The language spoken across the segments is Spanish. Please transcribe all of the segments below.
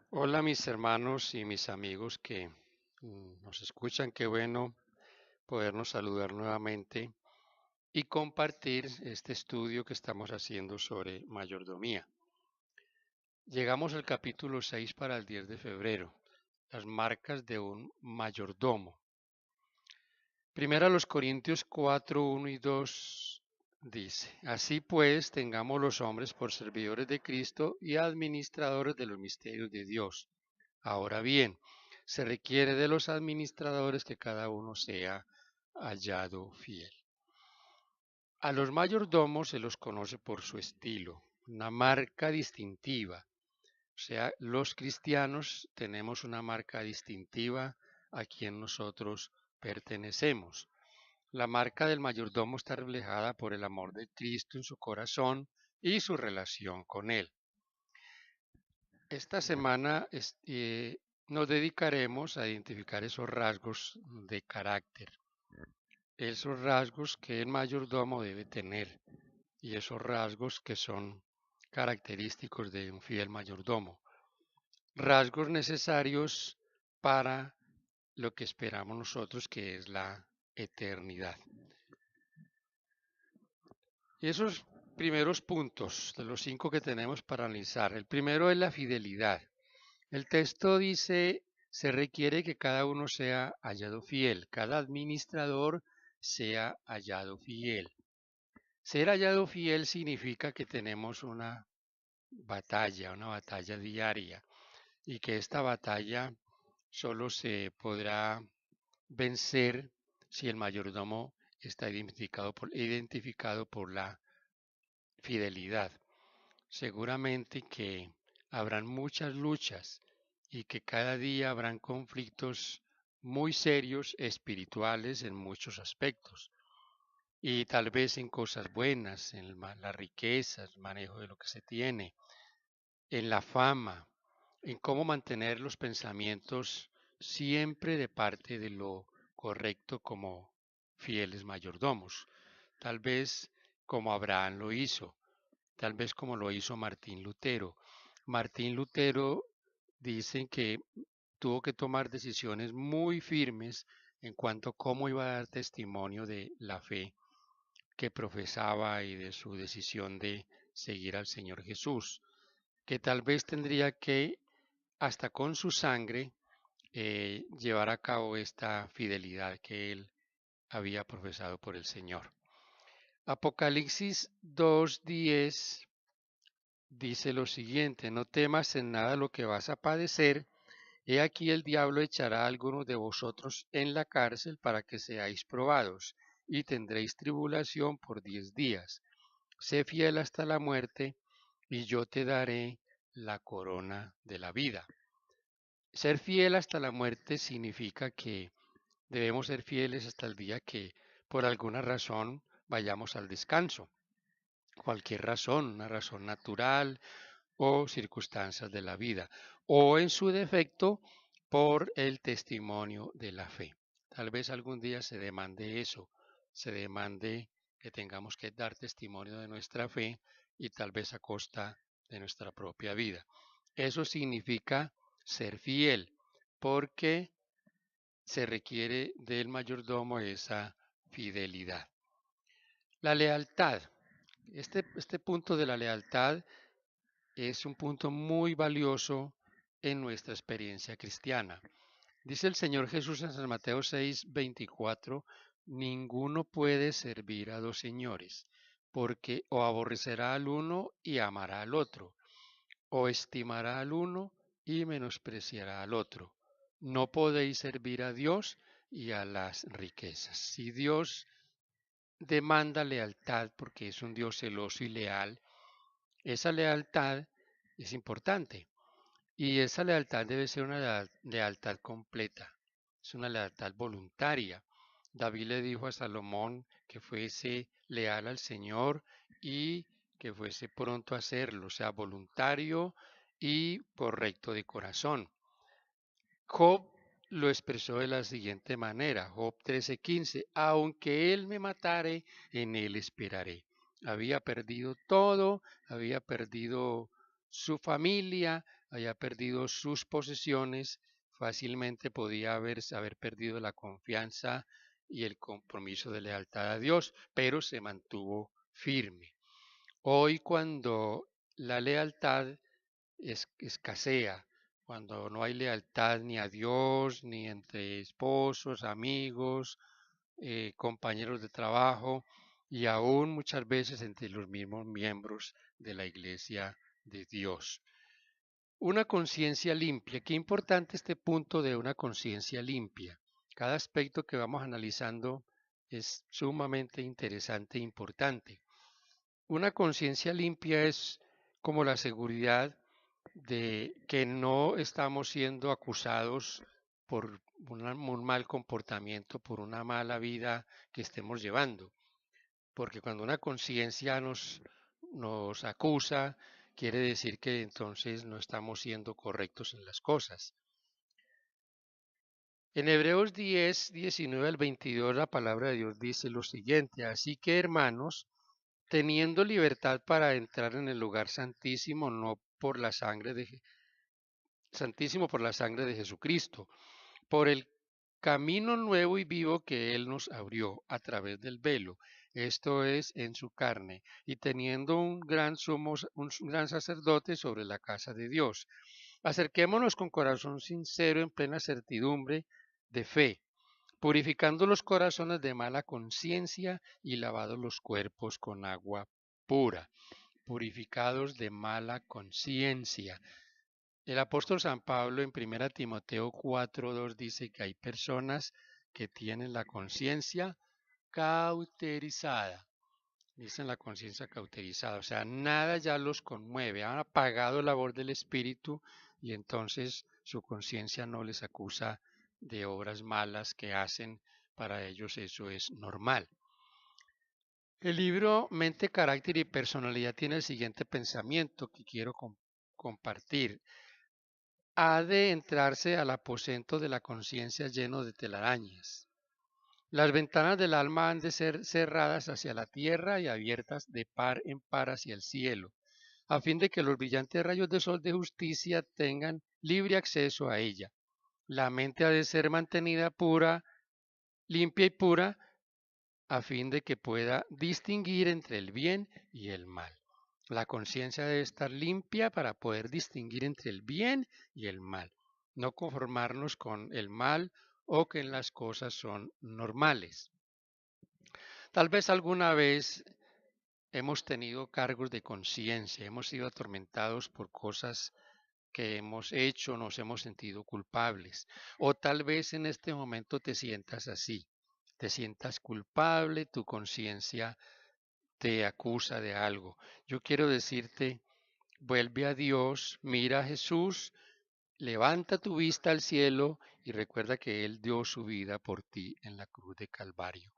Hola mis hermanos y mis amigos que nos escuchan, qué bueno podernos saludar nuevamente y compartir este estudio que estamos haciendo sobre mayordomía. Llegamos al capítulo 6 para el 10 de febrero, las marcas de un mayordomo. Primero a los Corintios 4, 1 y 2 dice, así pues tengamos los hombres por servidores de Cristo y administradores de los misterios de Dios. Ahora bien, se requiere de los administradores que cada uno sea hallado fiel. A los mayordomos se los conoce por su estilo, una marca distintiva. O sea, los cristianos tenemos una marca distintiva a quien nosotros pertenecemos. La marca del mayordomo está reflejada por el amor de Cristo en su corazón y su relación con él. Esta semana nos dedicaremos a identificar esos rasgos de carácter, esos rasgos que el mayordomo debe tener y esos rasgos que son característicos de un fiel mayordomo, rasgos necesarios para lo que esperamos nosotros que es la eternidad. Y esos primeros puntos de los 5 que tenemos para analizar, el primero es la fidelidad. El texto dice, se requiere que cada uno sea hallado fiel, cada administrador sea hallado fiel. Ser hallado fiel significa que tenemos una batalla diaria, y que esta batalla solo se podrá vencer si el mayordomo está identificado por la fidelidad. Seguramente que habrán muchas luchas y que cada día habrán conflictos muy serios espirituales en muchos aspectos y tal vez en cosas buenas, en las riquezas, el manejo de lo que se tiene, en la fama, en cómo mantener los pensamientos siempre de parte de lo correcto como fieles mayordomos, tal vez como Abraham lo hizo, tal vez como lo hizo Martín Lutero. Martín Lutero dicen que tuvo que tomar decisiones muy firmes en cuanto a cómo iba a dar testimonio de la fe que profesaba y de su decisión de seguir al Señor Jesús, que tal vez tendría que, hasta con su sangre, llevar a cabo esta fidelidad que él había profesado por el Señor. Apocalipsis 2:10 dice lo siguiente, no temas en nada lo que vas a padecer, he aquí el diablo echará a algunos de vosotros en la cárcel para que seáis probados, y tendréis tribulación por 10 días. Sé fiel hasta la muerte, y yo te daré la corona de la vida. Ser fiel hasta la muerte significa que debemos ser fieles hasta el día que por alguna razón vayamos al descanso. Cualquier razón, una razón natural o circunstancias de la vida, o en su defecto por el testimonio de la fe. Tal vez algún día se demande eso, se demande que tengamos que dar testimonio de nuestra fe y tal vez a costa de nuestra propia vida. Eso significa ser fiel, porque se requiere del mayordomo esa fidelidad. La lealtad. Este punto de la lealtad es un punto muy valioso en nuestra experiencia cristiana. Dice el Señor Jesús en San Mateo 6:24, ninguno puede servir a dos señores, porque o aborrecerá al uno y amará al otro, o estimará al uno y menospreciará al otro. No podéis servir a Dios y a las riquezas. Si Dios demanda lealtad porque es un Dios celoso y leal, esa lealtad es importante. Y esa lealtad debe ser una lealtad completa, es una lealtad voluntaria. David le dijo a Salomón que fuese leal al Señor y que fuese pronto a hacerlo, o sea, voluntario y correcto de corazón. Job lo expresó de la siguiente manera, Job 13:15, aunque él me matare, en él esperaré. Había perdido todo, había perdido su familia, había perdido sus posesiones, fácilmente podía haber perdido la confianza y el compromiso de lealtad a Dios, pero se mantuvo firme. Hoy cuando la lealtad escasea, cuando no hay lealtad ni a Dios, ni entre esposos, amigos, compañeros de trabajo y aún muchas veces entre los mismos miembros de la Iglesia de Dios. Una conciencia limpia. Qué importante este punto de una conciencia limpia. Cada aspecto que vamos analizando es sumamente interesante e importante. Una conciencia limpia es como la seguridad de que no estamos siendo acusados por un mal comportamiento, por una mala vida que estemos llevando. Porque cuando una conciencia nos acusa, quiere decir que entonces no estamos siendo correctos en las cosas. En Hebreos 10, 19 al 22, la palabra de Dios dice lo siguiente: así que, hermanos, teniendo libertad para entrar en el lugar santísimo, no por la sangre de santísimo por la sangre de Jesucristo, por el camino nuevo y vivo que Él nos abrió a través del velo, esto es, en su carne, y teniendo un gran sacerdote sobre la casa de Dios. Acerquémonos con corazón sincero en plena certidumbre de fe, purificando los corazones de mala conciencia y lavados los cuerpos con agua pura, purificados de mala conciencia. El apóstol San Pablo en 1 Timoteo 4:2 dice que hay personas que tienen la conciencia cauterizada. Dicen la conciencia cauterizada, o sea, nada ya los conmueve, han apagado la voz del espíritu y entonces su conciencia no les acusa de obras malas que hacen, para ellos eso es normal. El libro Mente, Carácter y Personalidad tiene el siguiente pensamiento que quiero compartir. Ha de entrarse al aposento de la conciencia lleno de telarañas. Las ventanas del alma han de ser cerradas hacia la tierra y abiertas de par en par hacia el cielo, a fin de que los brillantes rayos de sol de justicia tengan libre acceso a ella. La mente ha de ser mantenida pura, limpia y pura, a fin de que pueda distinguir entre el bien y el mal. La conciencia debe estar limpia para poder distinguir entre el bien y el mal, no conformarnos con el mal o que las cosas son normales. Tal vez alguna vez hemos tenido cargos de conciencia, hemos sido atormentados por cosas que hemos hecho, nos hemos sentido culpables. O tal vez en este momento te sientas así, te sientas culpable, tu conciencia te acusa de algo. Yo quiero decirte, vuelve a Dios, mira a Jesús, levanta tu vista al cielo y recuerda que Él dio su vida por ti en la cruz de Calvario.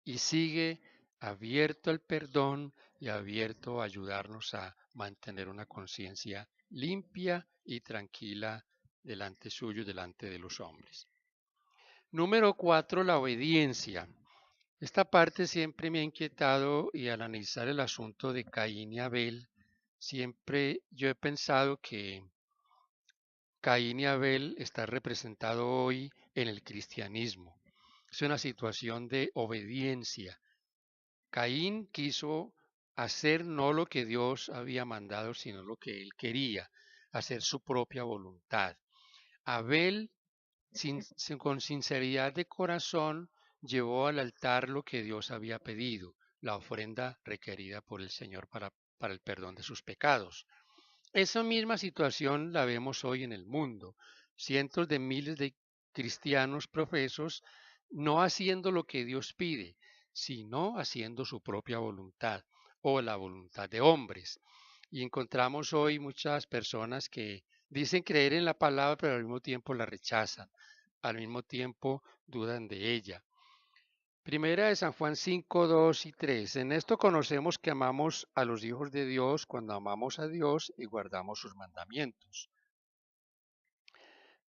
Y sigue abierto al perdón y abierto a ayudarnos a mantener una conciencia limpia y tranquila delante suyo y delante de los hombres. Número 4, la obediencia. Esta parte siempre me ha inquietado y al analizar el asunto de Caín y Abel, siempre yo he pensado que Caín y Abel está representado hoy en el cristianismo. Es una situación de obediencia. Caín quiso hacer no lo que Dios había mandado, sino lo que él quería, hacer su propia voluntad. Abel, con sinceridad de corazón, llevó al altar lo que Dios había pedido, la ofrenda requerida por el Señor para el perdón de sus pecados. Esa misma situación la vemos hoy en el mundo. Cientos de miles de cristianos profesos no haciendo lo que Dios pide, sino haciendo su propia voluntad o la voluntad de hombres. Y encontramos hoy muchas personas que dicen creer en la palabra, pero al mismo tiempo la rechazan, al mismo tiempo dudan de ella. Primera de San Juan 5, 2 y 3. En esto conocemos que amamos a los hijos de Dios cuando amamos a Dios y guardamos sus mandamientos.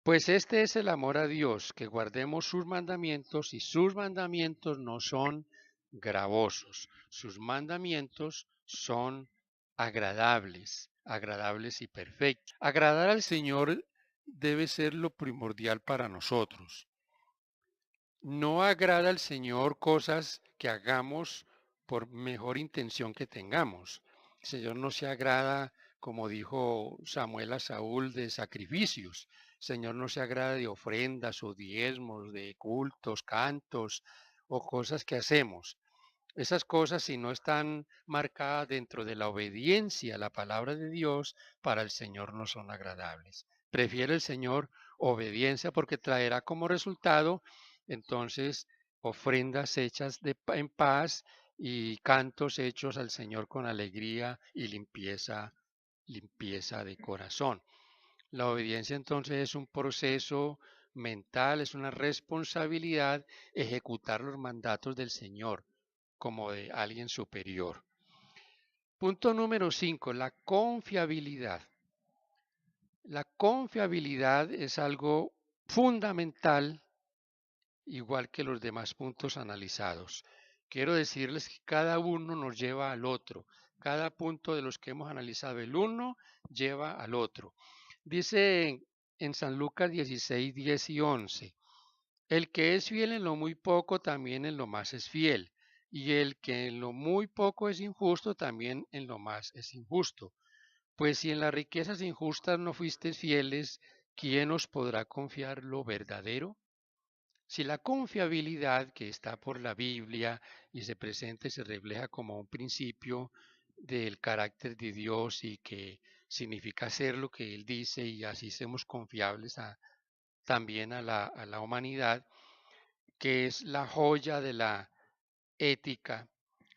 Pues este es el amor a Dios, que guardemos sus mandamientos, y sus mandamientos no son gravosos, sus mandamientos son agradables. agradables y perfectos. Agradar al Señor debe ser lo primordial para nosotros. No agrada al Señor cosas que hagamos por mejor intención que tengamos. El Señor no se agrada, como dijo Samuel a Saúl, de sacrificios. El Señor no se agrada de ofrendas o diezmos, de cultos, cantos o cosas que hacemos. Esas cosas, si no están marcadas dentro de la obediencia a la palabra de Dios, para el Señor no son agradables. Prefiere el Señor obediencia porque traerá como resultado entonces ofrendas hechas en paz y cantos hechos al Señor con alegría y limpieza de corazón. La obediencia entonces es un proceso mental, es una responsabilidad ejecutar los mandatos del Señor como de alguien superior. Punto número 5, la confiabilidad. La confiabilidad es algo fundamental, igual que los demás puntos analizados. Quiero decirles que cada uno nos lleva al otro. Cada punto de los que hemos analizado, el uno lleva al otro. Dice en San Lucas 16, 10 y 11, el que es fiel en lo muy poco, también en lo más es fiel. Y el que en lo muy poco es injusto, también en lo más es injusto. Pues si en las riquezas injustas no fuisteis fieles, ¿quién os podrá confiar lo verdadero? Si la confiabilidad que está por la Biblia y se presenta y se refleja como un principio del carácter de Dios y que significa hacer lo que Él dice y así somos confiables también a la humanidad, que es la joya de la ética,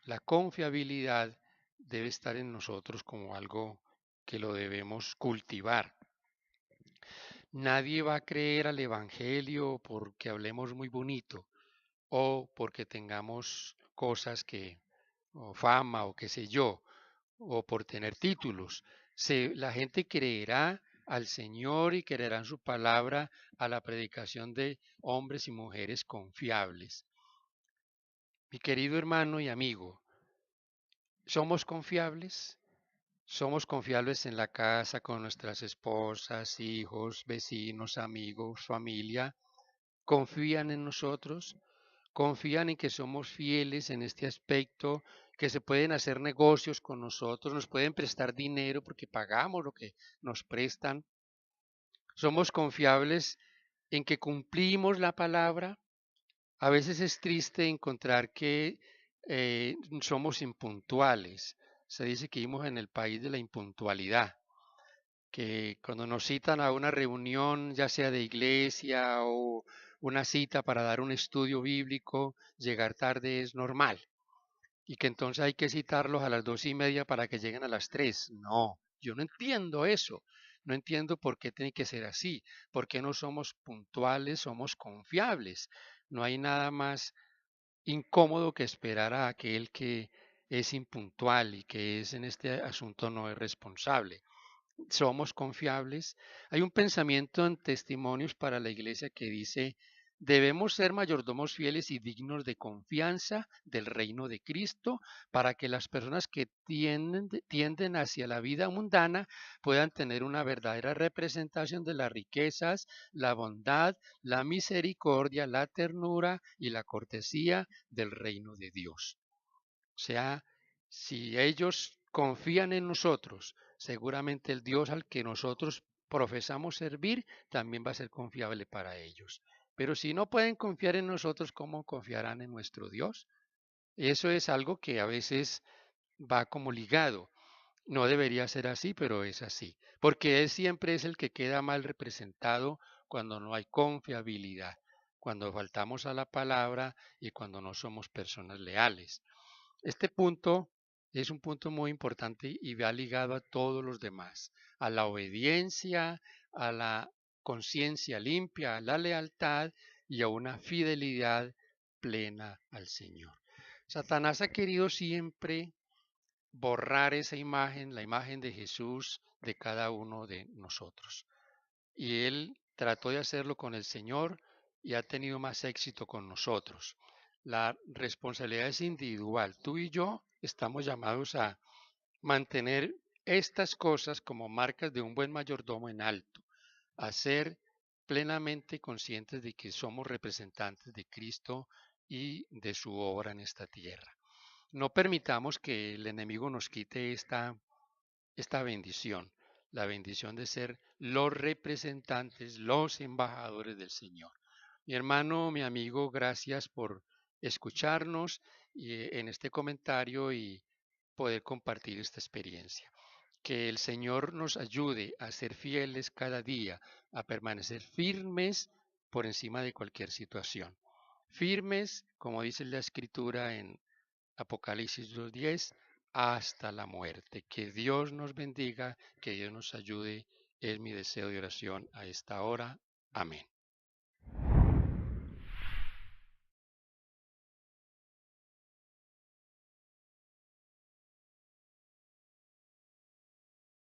la confiabilidad debe estar en nosotros como algo que lo debemos cultivar. Nadie va a creer al Evangelio porque hablemos muy bonito o porque tengamos cosas que, o fama o qué sé yo, o por tener títulos. La gente creerá al Señor y creerá en su palabra a la predicación de hombres y mujeres confiables. Mi querido hermano y amigo, ¿somos confiables? ¿Somos confiables en la casa con nuestras esposas, hijos, vecinos, amigos, familia? ¿Confían en nosotros? ¿Confían en que somos fieles en este aspecto, que se pueden hacer negocios con nosotros, nos pueden prestar dinero porque pagamos lo que nos prestan? ¿Somos confiables en que cumplimos la palabra? A veces es triste encontrar que somos impuntuales. Se dice que vivimos en el país de la impuntualidad, que cuando nos citan a una reunión, ya sea de iglesia o una cita para dar un estudio bíblico, llegar tarde es normal. Y que entonces hay que citarlos a las 2:30 para que lleguen a las 3. No, yo no entiendo eso. No entiendo por qué tiene que ser así. ¿Por qué no somos puntuales, somos confiables? No hay nada más incómodo que esperar a aquel que es impuntual y que es en este asunto no es responsable. ¿Somos confiables? Hay un pensamiento en Testimonios para la Iglesia que dice, debemos ser mayordomos fieles y dignos de confianza del reino de Cristo para que las personas que tienden hacia la vida mundana puedan tener una verdadera representación de las riquezas, la bondad, la misericordia, la ternura y la cortesía del reino de Dios. O sea, si ellos confían en nosotros, seguramente el Dios al que nosotros profesamos servir también va a ser confiable para ellos. Pero si no pueden confiar en nosotros, ¿cómo confiarán en nuestro Dios? Eso es algo que a veces va como ligado. No debería ser así, pero es así. Porque Él siempre es el que queda mal representado cuando no hay confiabilidad, cuando faltamos a la palabra y cuando no somos personas leales. Este punto es un punto muy importante y va ligado a todos los demás, a la obediencia, a la conciencia limpia, a la lealtad y a una fidelidad plena al Señor. Satanás ha querido siempre borrar esa imagen, la imagen de Jesús de cada uno de nosotros. Y él trató de hacerlo con el Señor y ha tenido más éxito con nosotros. La responsabilidad es individual. Tú y yo estamos llamados a mantener estas cosas como marcas de un buen mayordomo en alto, a ser plenamente conscientes de que somos representantes de Cristo y de su obra en esta tierra. No permitamos que el enemigo nos quite esta bendición, la bendición de ser los representantes, los embajadores del Señor. Mi hermano, mi amigo, gracias por escucharnos en este comentario y poder compartir esta experiencia. Que el Señor nos ayude a ser fieles cada día, a permanecer firmes por encima de cualquier situación. Firmes, como dice la Escritura en Apocalipsis 2:10, hasta la muerte. Que Dios nos bendiga, que Dios nos ayude, es mi deseo de oración a esta hora. Amén.